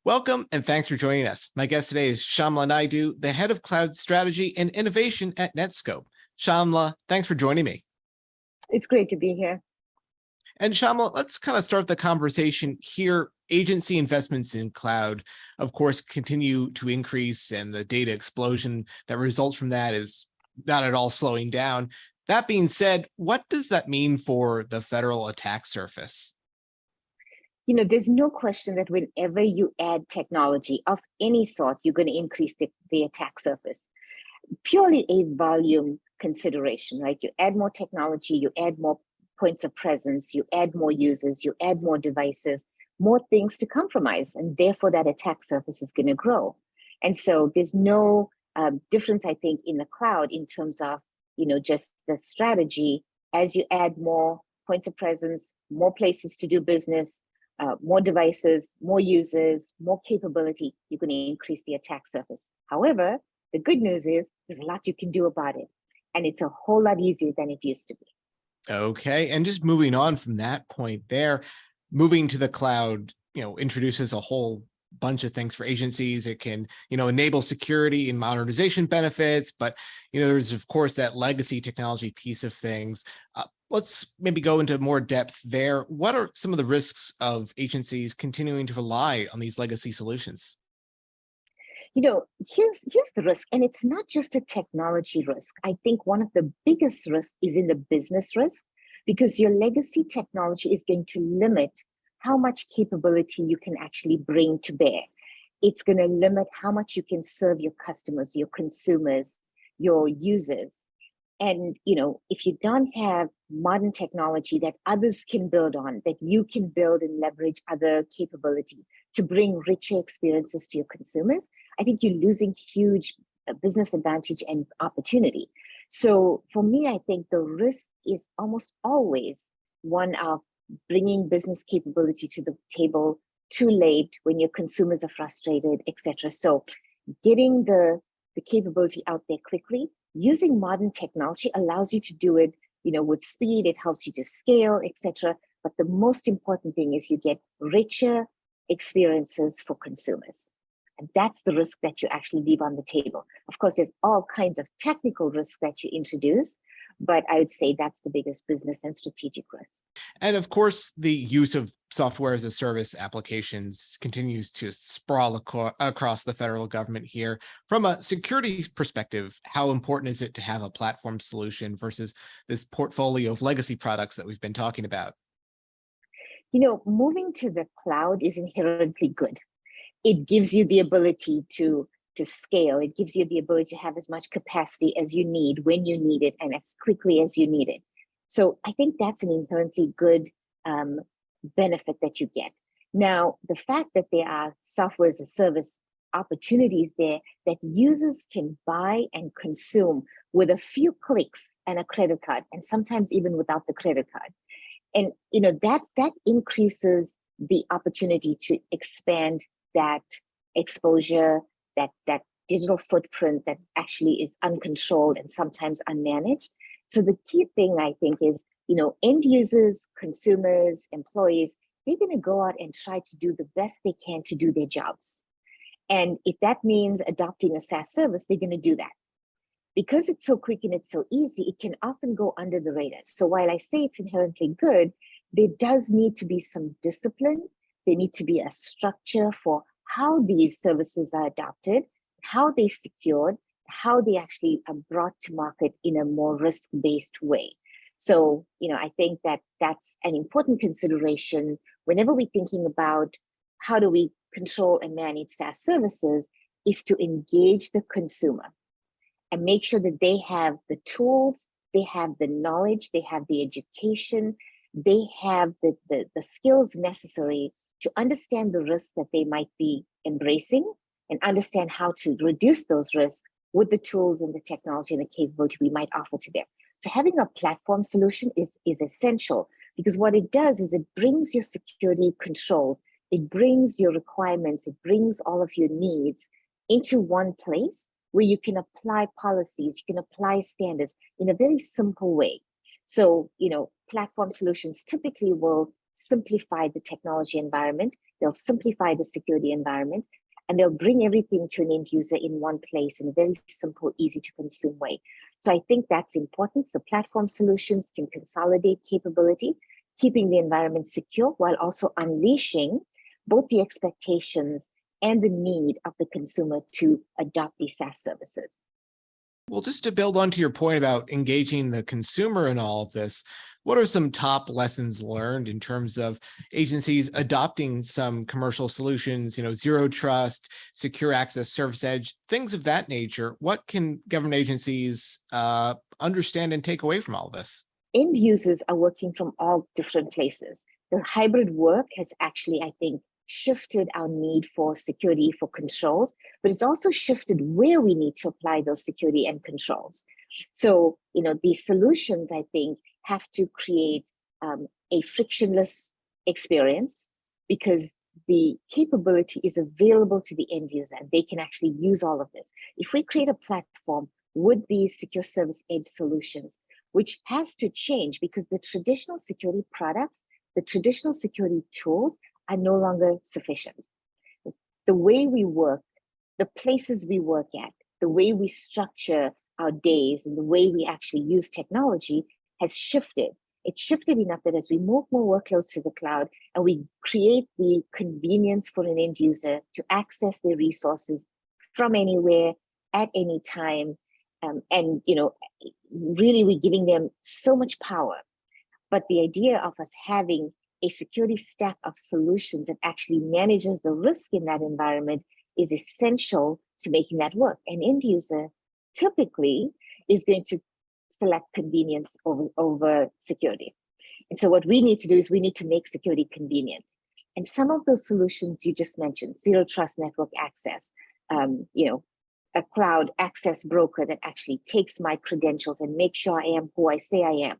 Welcome and thanks for joining us. My guest today is Shamla Naidoo, the head of cloud strategy and innovation at Netskope. Shamla, thanks for joining me. It's great to be here. And Shamla, let's kind of start the conversation here. Agency investments in cloud, of course, continue to increase, and the data explosion that results from that is not at all slowing down. That being said, what does that mean for the federal attack surface? There's no question that whenever you add technology of any sort, you're going to increase the attack surface. Purely a volume consideration, right? You add more technology, you add more points of presence, you add more users, you add more devices, more things to compromise, and therefore that attack surface is going to grow. And so there's no difference, I think, in the cloud in terms of, just the strategy. As you add more points of presence, more places to do business, more devices, more users, more capability, you're going to increase the attack surface. However, the good news is there's a lot you can do about it. And it's a whole lot easier than it used to be. Okay. And just moving on from that point there, moving to the cloud, introduces a whole bunch of things for agencies. It can, enable security and modernization benefits, but, there's of course that legacy technology piece of things. Let's maybe go into more depth there. What are some of the risks of agencies continuing to rely on these legacy solutions? Here's the risk, and it's not just a technology risk. I think one of the biggest risks is in the business risk, because your legacy technology is going to limit how much capability you can actually bring to bear. It's going to limit how much you can serve your customers, your consumers, your users. And, if you don't have modern technology that others can build on, that you can build and leverage other capability to bring richer experiences to your consumers, I think you're losing huge business advantage and opportunity. So for me, I think the risk is almost always one of bringing business capability to the table too late when your consumers are frustrated, etc. So getting the capability out there quickly, using modern technology allows you to do it, with speed. It helps you to scale, etc. But the most important thing is you get richer experiences for consumers. And that's the risk that you actually leave on the table. Of course, there's all kinds of technical risks that you introduce, but I would say that's the biggest business and strategic risk. And of course, the use of software as a service applications continues to sprawl across the federal government here. From a security perspective, how important is it to have a platform solution versus this portfolio of legacy products that we've been talking about? Moving to the cloud is inherently good. It gives you the ability to scale. It gives you the ability to have as much capacity as you need, when you need it, and as quickly as you need it. So I think that's an inherently good benefit that you get. Now, the fact that there are software as a service opportunities there that users can buy and consume with a few clicks and a credit card, and sometimes even without the credit card. And that increases the opportunity to expand that exposure, that digital footprint that actually is uncontrolled and sometimes unmanaged. So the key thing, I think, is, end users, consumers, employees, they're going to go out and try to do the best they can to do their jobs. And if that means adopting a SaaS service, they're going to do that. Because it's so quick and it's so easy, it can often go under the radar. So while I say it's inherently good, there does need to be some discipline. There need to be a structure for how these services are adopted, how they're secured, how they actually are brought to market in a more risk-based way. So, I think that that's an important consideration whenever we're thinking about how do we control and manage SaaS services, is to engage the consumer and make sure that they have the tools, they have the knowledge, they have the education, they have the skills necessary to understand the risks that they might be embracing and understand how to reduce those risks with the tools and the technology and the capability we might offer to them. So having a platform solution is essential, because what it does is it brings your security controls, it brings your requirements, it brings all of your needs into one place where you can apply policies, you can apply standards in a very simple way. So, platform solutions typically will simplify the technology environment, they'll simplify the security environment, and they'll bring everything to an end user in one place in a very simple, easy to consume way. So I think that's important. So platform solutions can consolidate capability, keeping the environment secure while also unleashing both the expectations and the need of the consumer to adopt these SaaS services. Well, just to build onto your point about engaging the consumer in all of this, what are some top lessons learned in terms of agencies adopting some commercial solutions, zero trust, secure access, service edge, things of that nature? What can government agencies understand and take away from all this? End users are working from all different places. The hybrid work has actually, I think, shifted our need for security, for controls, but it's also shifted where we need to apply those security and controls. So, these solutions, I think, have to create a frictionless experience because the capability is available to the end user and they can actually use all of this. If we create a platform with these secure service edge solutions, which has to change because the traditional security products, the traditional security tools are no longer sufficient. The way we work, the places we work at, the way we structure our days and the way we actually use technology has shifted. It's shifted enough that as we move more workloads to the cloud and we create the convenience for an end user to access their resources from anywhere at any time, and really we're giving them so much power. But the idea of us having a security stack of solutions that actually manages the risk in that environment is essential to making that work. An end user typically is going to select convenience over security. And so what we need to do is we need to make security convenient. And some of those solutions you just mentioned, zero trust network access, a cloud access broker that actually takes my credentials and makes sure I am who I say I am,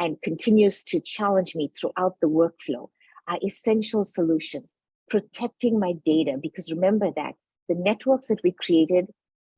and continues to challenge me throughout the workflow are essential solutions. Protecting my data, because remember that the networks that we created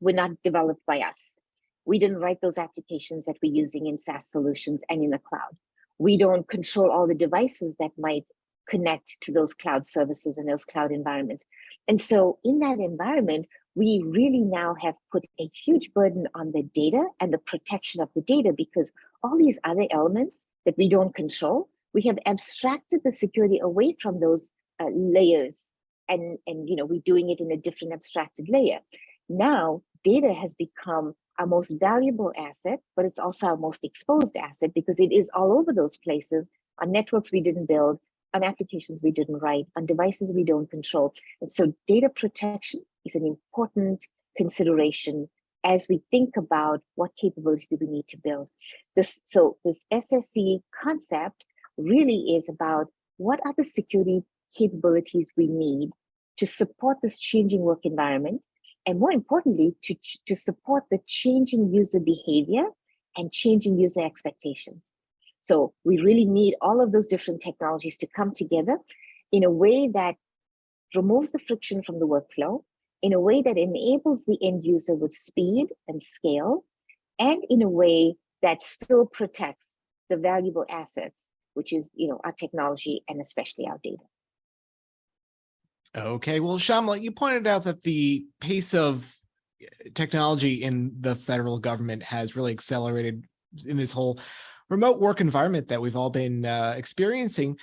were not developed by us. We didn't write those applications that we're using in SaaS solutions and in the cloud. We don't control all the devices that might connect to those cloud services and those cloud environments. And so in that environment, we really now have put a huge burden on the data and the protection of the data because all these other elements that we don't control, we have abstracted the security away from those layers and we're doing it in a different abstracted layer. Now, data has become our most valuable asset, but it's also our most exposed asset because it is all over those places on networks we didn't build, on applications we didn't write, on devices we don't control. And so data protection is an important consideration as we think about what capabilities do we need to build. This SSE concept really is about what are the security capabilities we need to support this changing work environment, and more importantly, to support the changing user behavior and changing user expectations. So we really need all of those different technologies to come together in a way that removes the friction from the workflow, in a way that enables the end user with speed and scale, and in a way that still protects the valuable assets, which is our technology and especially our data. Okay, well, Shamla, you pointed out that the pace of technology in the federal government has really accelerated in this whole remote work environment that we've all been experiencing.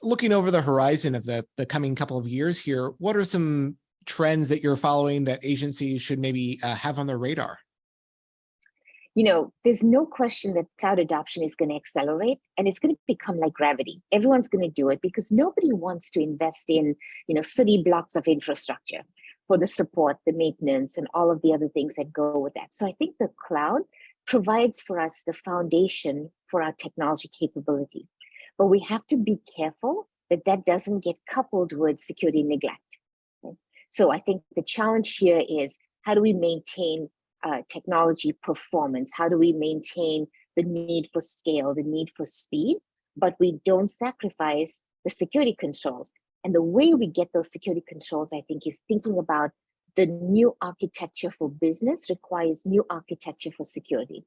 Looking over the horizon of the coming couple of years here, what are some trends that you're following that agencies should maybe have on their radar? There's no question that cloud adoption is going to accelerate and it's going to become like gravity. Everyone's going to do it because nobody wants to invest in, city blocks of infrastructure for the support, the maintenance, and all of the other things that go with that. So I think the cloud provides for us the foundation for our technology capability. But we have to be careful that that doesn't get coupled with security neglect. Okay? So I think the challenge here is how do we maintain technology performance? How do we maintain the need for scale, the need for speed, but we don't sacrifice the security controls? And the way we get those security controls, I think, is thinking about the new architecture for business requires new architecture for security.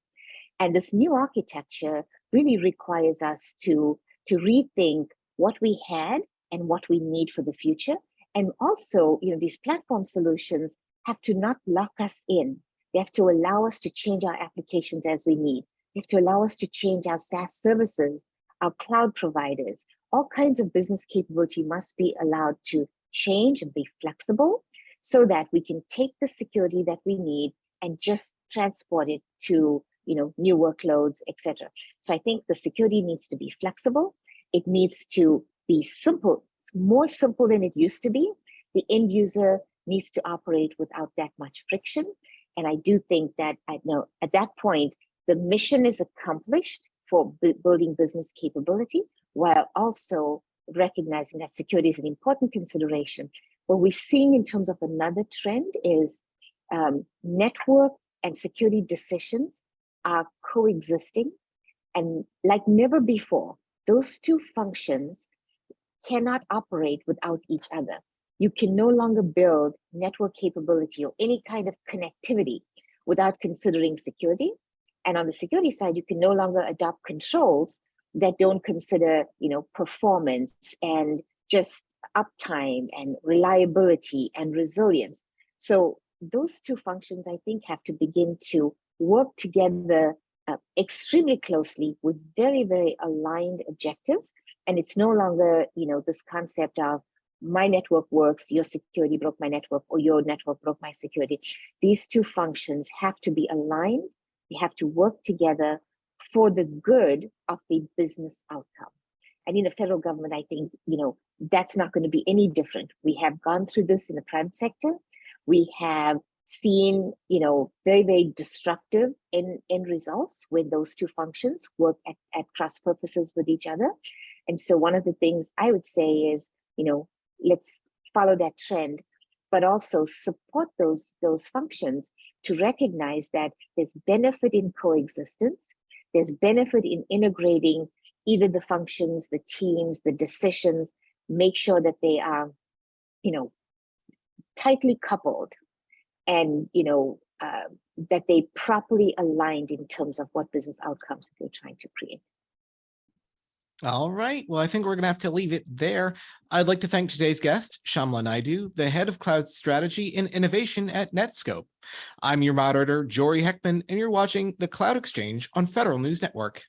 And this new architecture really requires us to rethink what we had and what we need for the future. And also, these platform solutions have to not lock us in. They have to allow us to change our applications as we need. They have to allow us to change our SaaS services, our cloud providers. All kinds of business capability must be allowed to change and be flexible so that we can take the security that we need and just transport it to new workloads, etc. So I think the security needs to be flexible. It needs to be simple, more simple than it used to be. The end user needs to operate without that much friction. And I do think that at that point, the mission is accomplished for building business capability, while also recognizing that security is an important consideration. What we're seeing in terms of another trend is network and security decisions are coexisting. And like never before, those two functions cannot operate without each other. You can no longer build network capability or any kind of connectivity without considering security. And on the security side, you can no longer adopt controls that don't consider, performance and just uptime and reliability and resilience. So those two functions, I think, have to begin to work together extremely closely with very, very aligned objectives. And it's no longer, this concept of my network works, your security broke my network, or your network broke my security. These two functions have to be aligned. They have to work together for the good of the business outcome. And in the federal government, I think, that's not going to be any different. We have gone through this in the private sector. We have seen, very, very destructive end results when those two functions work at cross purposes with each other. And so one of the things I would say is, let's follow that trend, but also support those functions to recognize that there's benefit in coexistence. There's benefit in integrating either the functions, the teams, the decisions, make sure that they are, tightly coupled and, that they properly aligned in terms of what business outcomes they're trying to create. All right. Well, I think we're going to have to leave it there. I'd like to thank today's guest, Shamla Naidoo, the head of cloud strategy and innovation at Netskope. I'm your moderator, Jory Heckman, and you're watching the Cloud Exchange on Federal News Network.